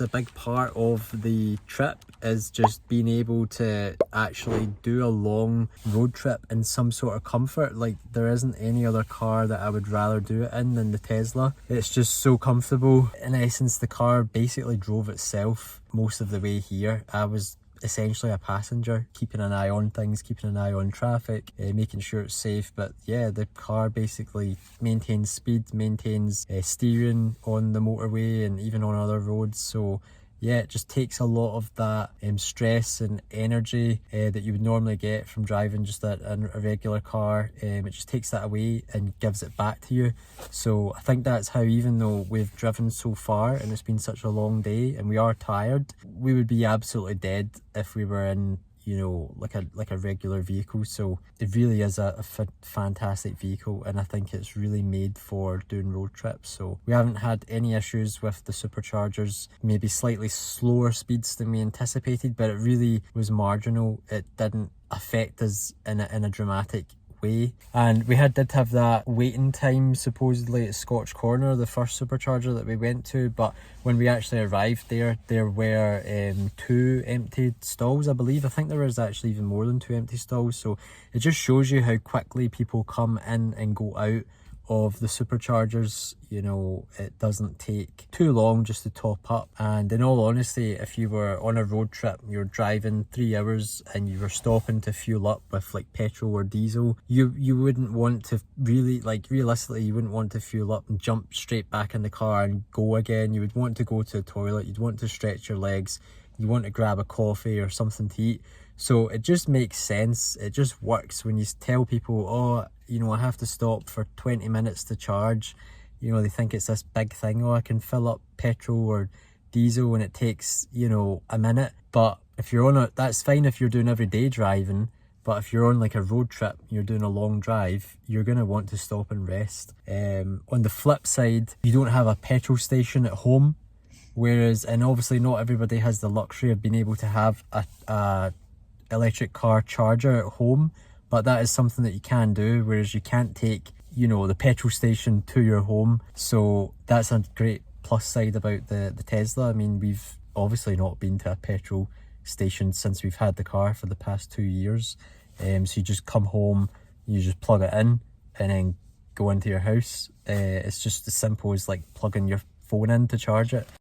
The big part of the trip is just being able to actually do a long road trip in some sort of comfort. Like, there isn't any other car that I would rather do it in than the Tesla. It's just so comfortable. In essence, the car basically drove itself most of the way here. I was essentially a passenger, keeping an eye on things, keeping an eye on traffic, making sure it's safe. But yeah, the car basically maintains speed, maintains steering on the motorway and even on other roads. So yeah, it just takes a lot of that stress and energy that you would normally get from driving just a regular car. It just takes that away and gives it back to you. So I think that's how, even though we've driven so far and it's been such a long day and we are tired, we would be absolutely dead if we were in, you know, like a regular vehicle. So it really is a fantastic vehicle, and I think it's really made for doing road trips. So we haven't had any issues with the superchargers, maybe slightly slower speeds than we anticipated, but it really was marginal. It didn't affect us in a dramatic way. And we did have that waiting time supposedly at Scotch Corner, the first supercharger that we went to, but when we actually arrived there were 2 empty stalls, I believe. I think there was actually even more than 2 empty stalls. So it just shows you how quickly people come in and go out of the superchargers. You know, it doesn't take too long just to top up. And in all honesty, if you were on a road trip, you're driving 3 hours and you were stopping to fuel up with like petrol or diesel, you wouldn't want to really, like, realistically, you wouldn't want to fuel up and jump straight back in the car and go again. You would want to go to the toilet, you'd want to stretch your legs, you want to grab a coffee or something to eat. So it just makes sense. It just works when you tell people, oh, you know, I have to stop for 20 minutes to charge. You know, they think it's this big thing. Oh, I can fill up petrol or diesel and it takes, you know, a minute. But if you're on that's fine if you're doing everyday driving. But if you're on like a road trip, you're doing a long drive, you're going to want to stop and rest. On the flip side, you don't have a petrol station at home. Whereas, and obviously not everybody has the luxury of being able to have a electric car charger at home, but that is something that you can do, whereas you can't take, you know, the petrol station to your home. So that's a great plus side about the Tesla. I mean, we've obviously not been to a petrol station since we've had the car for the past 2 years. So you just come home, you just plug it in and then go into your house. It's just as simple as like plugging your phone in to charge it.